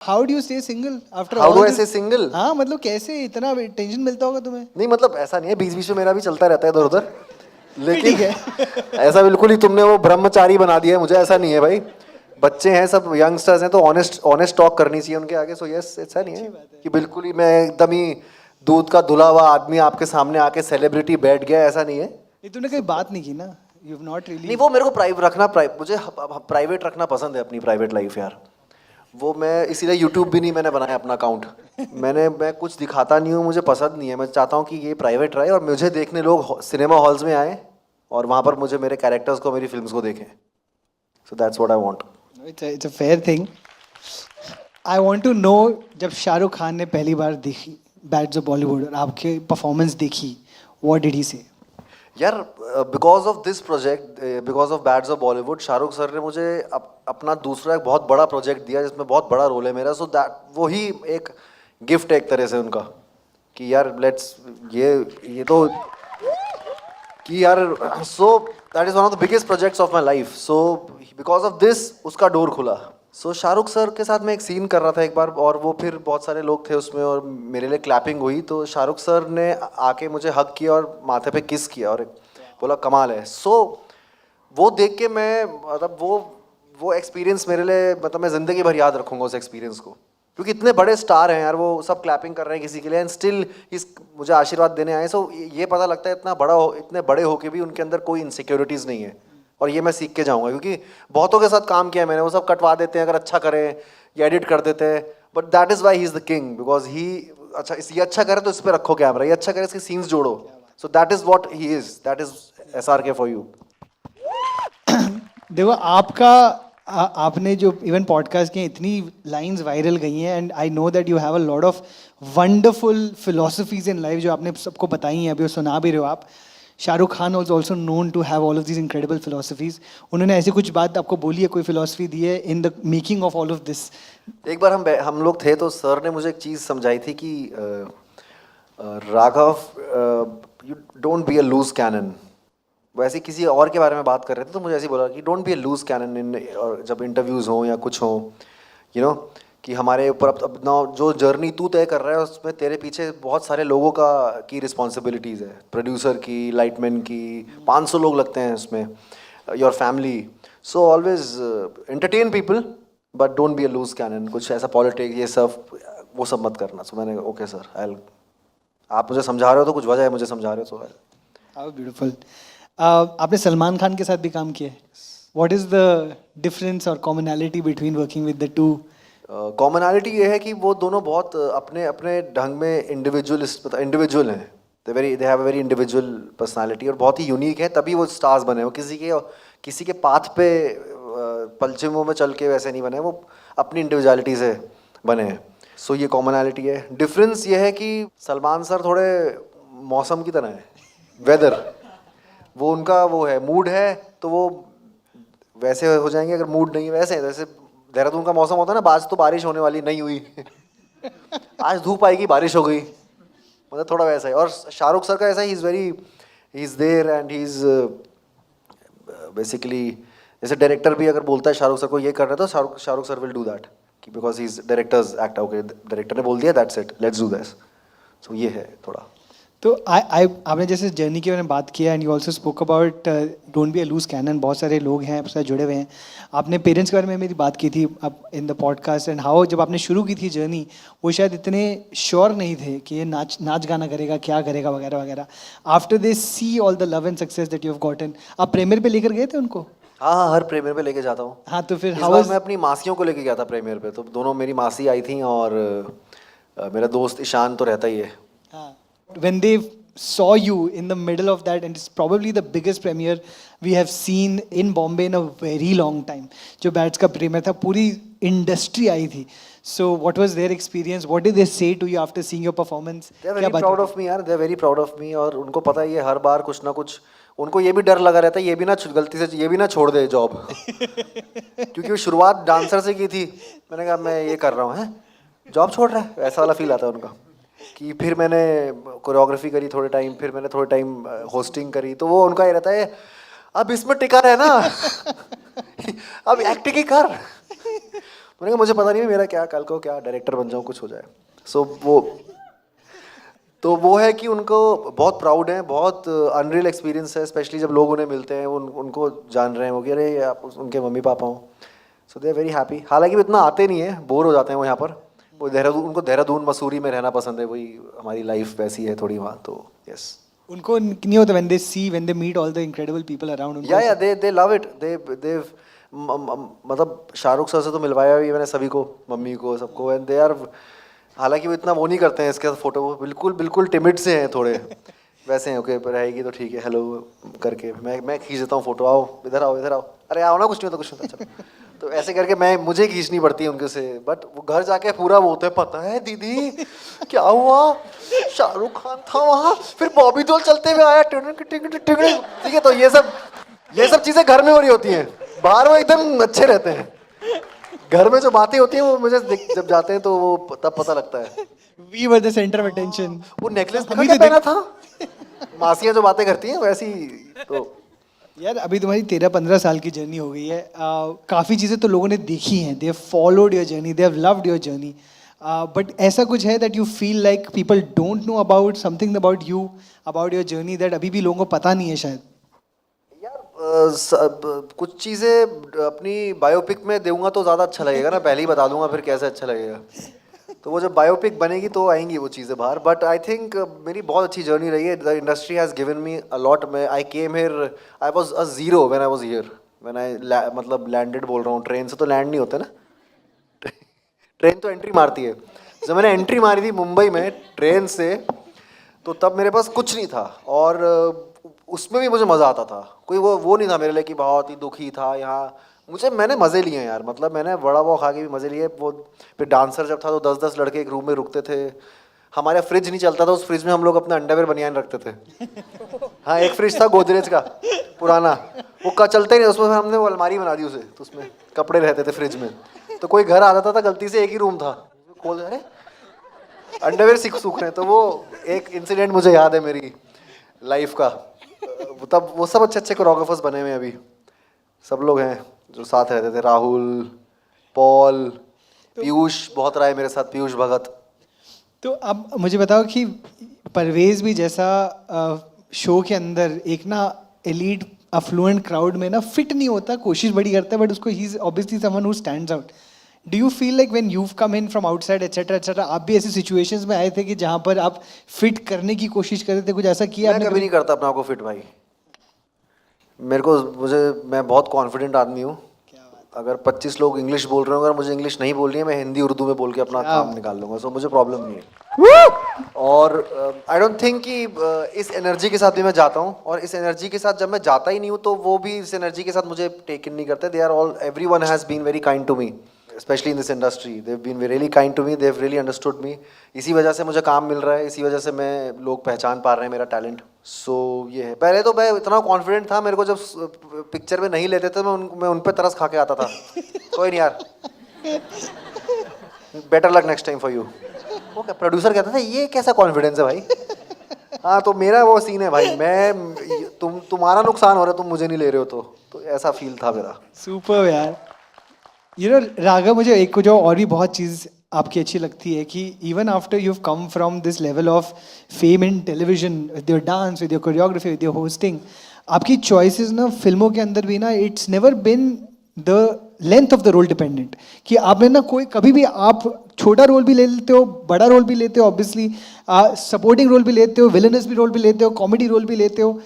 How do you stay single after how all do I से single? हाँ मतलब कैसे इतना टेंशन मिलता होगा तुम्हें? नहीं मतलब ऐसा नहीं है, बीच बीच में मेरा भी चलता रहता है इधर उधर, फिर लेकिन ठीक है। ऐसा बिल्कुल ही तुमने वो ब्रह्मचारी बना दिया है मुझे, ऐसा नहीं है भाई। बच्चे हैं, सब यंगस्टर्स हैं, तो ऑनेस्ट ऑनेस्ट टॉक करनी चाहिए उनके आगे। सो यस, ऐसा नहीं अच्छी है बात है। कि बिल्कुल ही मैं एकदम ही दूध का धुला हुआ आदमी आपके सामने आके सेलिब्रिटी बैठ गया, ऐसा नहीं है। ये तूने कोई बात नहीं की ना, यू हैव नॉट नहीं, रियली। वो मेरे को मुझे प्राइवेट रखना पसंद है, अपनी प्राइवेट लाइफ यार। वो मैं इसीलिए यूट्यूब भी नहीं मैंने बनाया अपना अकाउंट। मैं कुछ दिखाता नहीं हूँ, मुझे पसंद नहीं है। मैं चाहता हूँ कि ये प्राइवेट रहे और मुझे देखने लोग सिनेमा हॉल्स में आए और वहाँ पर मुझे मेरे कैरेक्टर्स को, मेरी फिल्म्स को देखें। So that's what I want. It's a fair thing. I want to know, जब शाहरुख खान ने पहली बार देखी बैड्स ऑफ बॉलीवुड और आपके परफॉर्मेंस देखी, व्हाट डिड ही से? यार, because of this project, because of bads of Bollywood, Shahrukh sir ने मुझे अपना दूसरा एक बहुत बड़ा प्रोजेक्ट दिया जिसमें बहुत बड़ा रोल है मेरा। सो दैट वो ही एक गिफ्ट है एक तरह से उनका, कि यार लेट्स ये तो कि यार, so that is one of the biggest projects of my life. So because of this उसका डोर खुला। सो शाहरुख सर के साथ मैं एक सीन कर रहा था एक बार, और वो फिर बहुत सारे लोग थे उसमें और मेरे लिए क्लैपिंग हुई, तो शाहरुख सर ने आके मुझे हग किया और माथे पे किस किया और बोला कमाल है। सो वो देख के मैं, मतलब वो एक्सपीरियंस मेरे लिए, मतलब मैं ज़िंदगी भर याद रखूंगा उस एक्सपीरियंस को, क्योंकि इतने बड़े स्टार हैं यार, वो सब क्लैपिंग कर रहे हैं किसी के लिए एंड स्टिल इस मुझे आशीर्वाद देने आए। सो ये पता लगता है इतने बड़े होके भी उनके अंदर कोई इनसिक्योरिटीज़ नहीं है। और ये मैं सीख के जाऊंगा, क्योंकि बहुतों के साथ काम किया है मैंने, वो सब कटवा देते हैं अगर अच्छा करें या एडिट कर देते हैं, but that is why he is the king, because he अच्छा, ये अच्छा करे तो इस पर रखो कैमरा, ये अच्छा करे इसके सीन्स जोड़ो। So that is what he is, that is SRK for you. देखो आपने जो इवन पॉडकास्ट किए, इतनी लाइंस वायरल गई हैं and I know that you have a lot of wonderful philosophies in life जो आपने सबको बताई हैं, अभी वो सुना भी रहे हो आप। Shahrukh Khan was also known to have all of this incredible philosophies. उन्होंने ऐसी कुछ बात आपको बोली है, कोई फिलोसफी दी है in the making of all of this? एक बार हम लोग थे तो सर ने मुझे एक चीज़ समझाई थी कि Raghav, you don't be a loose cannon. वैसे किसी और के बारे में बात कर रहे थे तो मुझे ऐसे ही बोला कि don't be a loose cannon in, और जब इंटरव्यूज़ हों या कुछ हों, यू नो, कि हमारे ऊपर अब ना जो जर्नी तू तय कर रहा है उसमें तेरे पीछे बहुत सारे लोगों की रिस्पॉन्सिबिलिटीज़ है, प्रोड्यूसर की, लाइटमैन की, 500 लोग लगते हैं उसमें, your family. So always entertain people but don't be a loose cannon. कुछ ऐसा पॉलिटिक्स ये सब वो सब मत करना। सो मैंने ओके सर, आई, आप मुझे समझा रहे हो तो कुछ वजह है, मुझे समझा रहे हो तो हाउ ब्यूटीफुल। आपने सलमान खान के साथ भी काम किया है। व्हाट इज द डिफरेंस और commonality between working with the two? Commonality ये है कि वो दोनों बहुत अपने अपने ढंग में इंडिविजुअल हैं। They have a very individual personality और बहुत ही यूनिक है, तभी वो स्टार्स बने। वो किसी के पाथ पे पलचिमों में चल के वैसे नहीं बने, वो अपनी इंडिविजुअलिटी से बने हैं। सो ये कॉमनैलिटी है। डिफरेंस ये है कि सलमान सर थोड़े मौसम की तरह है, वेदर। वो उनका वो है, मूड है तो वो वैसे हो जाएंगे, अगर मूड नहीं है वैसे, जैसे देहरादून का मौसम होता है ना, आज तो बारिश होने वाली नहीं हुई आज धूप आएगी बारिश हो गई, मतलब थोड़ा वैसा है। और शाहरुख सर का ऐसा ही, he is there and he is basically, जैसे डायरेक्टर भी अगर बोलता है शाहरुख सर को ये कर रहा है तो Shahrukh sir will do that, कि because he is directors act, okay director ने बोल दिया that's it, let's do this. So ये है थोड़ा। तो आई आपने जैसे जर्नी की मैंने बात किया and you also spoke about don't be a loose cannon. बहुत सारे लोग हैं आपके साथ जुड़े हुए हैं। आपने पेरेंट्स के बारे में मेरी बात की थी अब in the podcast, and how जब आपने शुरू की थी जर्नी, वो शायद इतने श्योर नहीं थे कि ये नाच गाना करेगा, क्या करेगा, वगैरह वगैरह। After they see all the love and success that you have gotten, आप प्रीमियर पे लेकर गए थे उनको? हाँ हाँ, हर प्रीमियर पे लेके जाता हूँ। हाँ, तो फिर इस हाउ बार वाज? मैं अपनी मासियों को लेके गया था प्रीमियर पे, तो दोनों मेरी मासी आई थी और मेरा दोस्त ईशान तो रहता ही है। When they saw you in the middle of that, and it's probably the biggest premiere we have seen in Bombay in a very long time. जो बैट्स का प्रीमियर था, पूरी इंडस्ट्री आई थी. So what was their experience? What did they say to you after seeing your performance? They are क्या very बात proud हुई? Of me यार, they are very proud of me. और उनको पता है ये हर बार कुछ ना कुछ, उनको ये भी डर लगा रहता है ये भी ना गलती से ये भी ना छोड़ दे जॉब क्योंकि वो शुरुआत डांसर से की थी। मैंने कहा मैं ये कर रहा हूँ, हैं जॉब छोड़ रहा है, ऐसा वाला फील आता है उनका। कि फिर मैंने कोरियोग्राफी करी थोड़े टाइम, फिर मैंने थोड़े टाइम होस्टिंग करी, तो वो उनका ये रहता है अब इसमें टिका रहे ना अब एक्टिंग ही कर मैंने कहा मुझे पता नहीं है मेरा क्या, कल को क्या डायरेक्टर बन जाऊँ, कुछ हो जाए। सो वो है कि उनको बहुत प्राउड है, बहुत अनरियल एक्सपीरियंस है, स्पेशली जब लोग उन्हें मिलते हैं, उनको जान रहे हैं वो कि अरे ये आप उनके मम्मी पापा हों। सो दे आर वेरी हैप्पी। हालांकि वो इतना आते नहीं है, बोर हो जाते हैं वो यहाँ पर। वो देहरादून, उनको देहरादून मसूरी में रहना पसंद है, वही हमारी लाइफ वैसी है थोड़ी वहाँ, तो यस। उनको नहीं होता when they see, when they meet all the incredible people around, उनको या दे लव इट, दे मतलब शाहरुख सर से तो मिलवाया भी मैंने सभी को, मम्मी को, सबको, एंड दे आर, हालांकि वो इतना वो नहीं करते हैं इसके साथ फोटो, वो बिल्कुल बिल्कुल टिमिड से हैं थोड़े, वैसे हैं, ओके रहेगी तो ठीक है, हेलो करके मैं खींच देता हूँ फोटो, आओ इधर आओ इधर आओ, अरे आओ ना, कुछ नहीं होता कुछ नहीं होता, चलो। तो ऐसे करके मुझे खींचनी पड़ती है उनके से, बट वो घर जाके पूरा वो होता है, पता है दीदी क्या हुआ, शाहरुख खान था वहाँ, फिर बॉबी देओल चलते हुए आया, ठीक है। तो ये सब चीज़ें घर में हो रही होती हैं, बाहर वो एकदम अच्छे रहते हैं, घर में जो बातें होती हैं वो मुझे जब जाते हैं तो वो तब पता लगता है। we were the center of attention। वो नेकलेस अभी क्या तो पहना था, मासियाँ जो बातें करती हैं वैसी। तो यार अभी तुम्हारी 13-15 साल की जर्नी हो गई है, काफ़ी चीज़ें तो लोगों ने देखी हैं, they have followed your journey, they have loved your journey, but ऐसा कुछ है that you feel like people don't know about something about you, about your journey, that अभी भी लोगों को पता नहीं है शायद? यार कुछ चीज़ें अपनी बायोपिक में दूंगा तो ज़्यादा अच्छा लगेगा ना, पहले ही बता दूंगा फिर कैसे अच्छा लगेगा। तो वो जब बायोपिक बनेगी तो आएंगी वो चीज़ें बाहर, बट आई थिंक मेरी बहुत अच्छी जर्नी रही है, the industry has given me a lot. मैं I came here, I was a zero when I was here, when I मतलब लैंडेड बोल रहा हूँ, ट्रेन से तो लैंड नहीं होते ना, ट्रेन तो एंट्री मारती है। जब मैंने एंट्री मारी थी मुंबई में ट्रेन से, तो तब मेरे पास कुछ नहीं था, और उसमें भी मुझे मज़ा आता था, कोई वो नहीं था मेरे लिए कि बहुत ही दुखी था यहाँ। मैंने मज़े लिए यार, मतलब मैंने बड़ा पाव खा के भी मज़े लिए। वो फिर डांसर जब था तो 10-10 लड़के एक रूम में रुकते थे, हमारा फ्रिज नहीं चलता था, उस फ्रिज में हम लोग अपने अंडरवेयर बनियान रखते थे। हाँ, एक फ्रिज था गोदरेज का पुराना, वो का चलता ही नहीं, उसमें हमने वो अलमारी बना दी उसे, तो उसमें कपड़े रहते थे फ्रिज में। तो कोई घर आ जाता था गलती से, एक ही रूम था, खोल अरे अंडरवेयर सूख रहे हैं। तो वो एक इंसिडेंट मुझे याद है मेरी लाइफ का। तब वो सब अच्छे अच्छे कोरियोग्राफर्स बने हुए हैं अभी, सब लोग हैं जो साथ रहते थे, राहुल, पॉल, पीयूष बहुत रहा है मेरे साथ, पीयूष भगत। तो अब मुझे बताओ कि परवेज भी जैसा शो के अंदर एक ना एलीट अफ्लुएंट क्राउड में ना फिट नहीं होता, कोशिश बड़ी करता है, बट उसको he is obviously someone who stands out. Do you feel like when you come in from outside etcetera etcetera, आप भी ऐसी सिचुएशंस में आए थे कि जहां पर आप फिट करने की कोशिश कर रहे थे, कुछ ऐसा किया मैं आपने? कभी नहीं करता अपने आप को फिट भाई, मैं बहुत कॉन्फिडेंट आदमी हूँ। अगर 25 लोग इंग्लिश बोल रहे हो, अगर मुझे इंग्लिश नहीं बोलनी है, मैं हिंदी उर्दू में बोल के अपना काम निकाल लूंगा, सो मुझे प्रॉब्लम नहीं है। और आई डोंट थिंक कि इस एनर्जी के साथ भी मैं जाता हूँ, और इस एनर्जी के साथ जब मैं जाता ही नहीं हूँ तो वो भी इस एनर्जी के साथ मुझे टेक इन नहीं करते। They are all, everyone has been very kind to me, specially in this industry, they have been really kind to me, they have really understood me. इसी वजह से मुझे काम मिल रहा है, इसी वजह से मैं लोग पहचान पा रहे हैं मेरा टैलेंट। सो ये है। पहले तो मैं इतना कॉन्फिडेंट था, मेरे को जब पिक्चर में नहीं लेते थे मैं उन पे तरस खा के आता था। कोई नहीं यार, better luck next time for you. वो क्या प्रोड्यूसर कहता था, ये कैसा कॉन्फिडेंस है भाई। हाँ, तो मेरा वो सीन है भाई, तुम्हारा नुकसान हो रहा है, तुम मुझे नहीं ले रहे हो, तो ऐसा फील था मेरा। सुपर यार। यू नो राघव, मुझे एक जो और भी बहुत चीज़ आपकी अच्छी लगती है कि even after you have come from this level of fame in television, with your dance, with your choreography, with your hosting, आपकी चॉइसेस ना फिल्मों के अंदर भी ना, it's never been the length of the role dependent, कि आपने ना कोई कभी भी आप छोटा रोल भी ले लेते हो, बड़ा रोल भी लेते हो, ऑब्वियसली सपोर्टिंग रोल भी लेते हो, विलनस भी रोल भी लेते हो, कॉमेडी रोल भी लेते हो।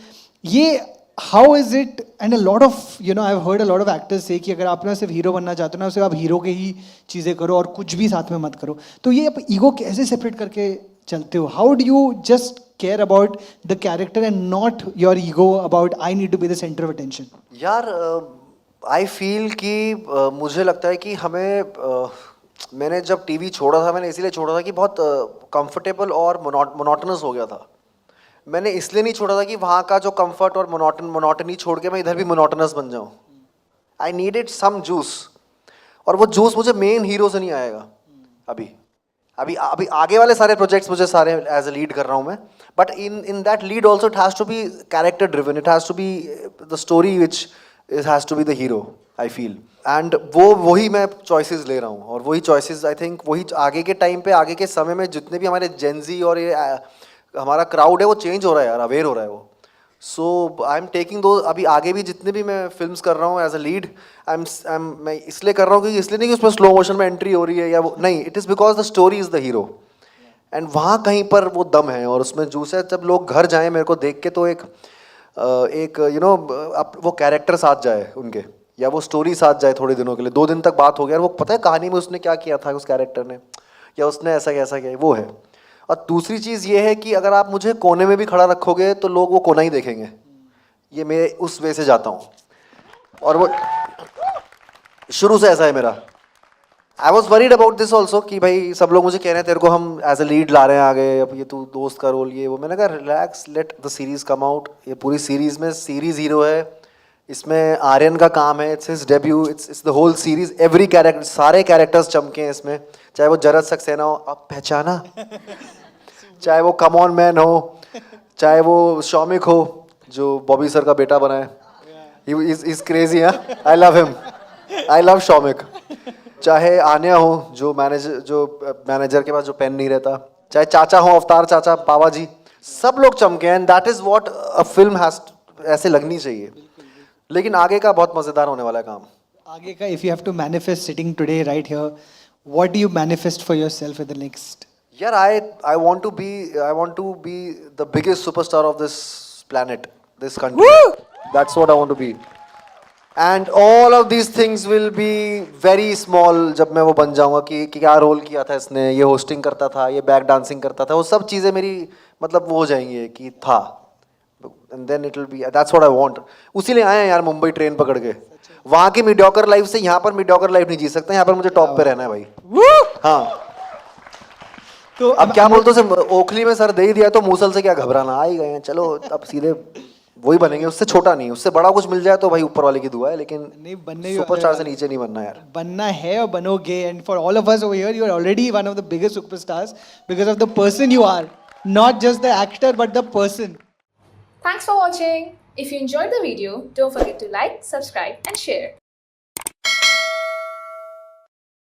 ये how is it? And a lot of you know I have heard a lot of actors से कि अगर आप ना सिर्फ हीरो बनना चाहते हो ना, सिर्फ आप हीरो के ही चीज़ें करो और कुछ भी साथ में मत करो। तो ये आप ईगो कैसे सेपरेट करके चलते हो? How do you just care about the character and not your ego about I need to be the centre of attention? यार आई फील कि मुझे लगता है कि हमें मैंने जब टीवी छोड़ा था, मैंने इसीलिए छोड़ा था कि बहुत कंफर्टेबल और मोनोटनस हो गया था। मैंने इसलिए नहीं छोड़ा था कि वहाँ का जो कंफर्ट और मोनोटनी छोड़ के मैं इधर भी मोनोटनस बन जाऊँ। आई नीडेड सम जूस, और वो जूस मुझे मेन हीरो से नहीं आएगा। अभी अभी अभी आगे वाले सारे प्रोजेक्ट्स मुझे सारे एज अ लीड कर रहा हूँ मैं, but in that lead also it has to be character driven, it has to be the story which it has to be the hero. I feel. And वही मैं choices ले रहा हूँ, और वही चॉइसेस आई थिंक वही आगे के टाइम पे, आगे के समय में जितने भी हमारे जेंजी और ये हमारा क्राउड है वो चेंज हो रहा है यार, अवेयर हो रहा है वो। सो आई एम टेकिंग दो, अभी आगे भी जितने भी मैं फिल्म्स कर रहा हूँ एज अ लीड, मैं इसलिए कर रहा हूँ कि इसलिए नहीं कि उसमें स्लो मोशन में एंट्री हो रही है या वो नहीं, it is because the story is the hero, and वहाँ कहीं पर वो दम है और उसमें जूस है। जब लोग घर जाएं मेरे को देख के तो एक वो कैरेक्टर साथ जाए उनके, या वो स्टोरी साथ जाए थोड़े दिनों के लिए, 2 दिन तक बात हो गया और वो पता है कहानी में उसने क्या किया था उस कैरेक्टर ने, या उसने ऐसा किया, वो है। और दूसरी चीज़ ये है कि अगर आप मुझे कोने में भी खड़ा रखोगे तो लोग वो कोना ही देखेंगे, ये मैं उस वे से जाता हूँ, और वो शुरू से ऐसा है मेरा। I was worried about this also कि भाई सब लोग मुझे कह रहे हैं तेरे को हम एज अ लीड ला रहे हैं आगे, अब ये तू दोस्त का रोल ये वो। मैंने कहा relax, let the series come out. ये पूरी सीरीज में सीरीज हीरो है, इसमें आर्यन का काम है, it's his debut, it's the whole series, every character, सारे कैरेक्टर्स चमके हैं इसमें, चाहे वो जरद सक्सेना हो, आप पहचाना, चाहे वो कम ऑन मैन हो, चाहे वो शौमिक हो जो बॉबी सर का बेटा बना है, इज क्रेजी है, I love him, I love Shaumik. चाहे आन्या हो जो मैनेजर के पास जो पेन नहीं रहता, चाहे चाचा हो अवतार चाचा बाबा जी, सब लोग चमके हैं, and that is what a film has ऐसे लगनी चाहिए। लेकिन आगे का बहुत मजेदार होने वाला है काम। आगे का, if you have to manifest sitting today right here, what do you manifest for yourself in the next? यार I want to be the biggest superstar of this planet, this country. That's what I want to be. And all of these things will be very small जब मैं वो बन जाऊंगा कि क्या role किया था इसने, ये होस्टिंग करता था, ये बैक डांसिंग करता था, वो सब चीज़ें मेरी मतलब वो हो जाएंगी कि था, and then it will be, that's what I want. उसी लिए आए हैं यार मुंबई ट्रेन पकड़ के, वहाँ की मीडियोकर लाइफ से यहाँ पर मीडियोकर लाइफ नहीं जी सकते, यहाँ पर मुझे टॉप पे रहना है भाई। हाँ, तो अब क्या बोलते उसे, ओखली में सर दे ही दिया तो मूसल से क्या घबराना, आ ही गए हैं, चलो अब सीधे वही बनेंगे, उससे छोटा नहीं, उससे बड़ा कुछ मिल जाए तो भाई ऊपर वाले की दुआ है, लेकिन नहीं बनने, सुपरस्टार से नीचे नहीं बनना यार, बनना है और बनोगे। And for all of us over here, you are already one of the biggest superstars because of the person you are, not just the actor but the person. Thanks for watching. If you enjoyed the video, don't forget to like, subscribe and share.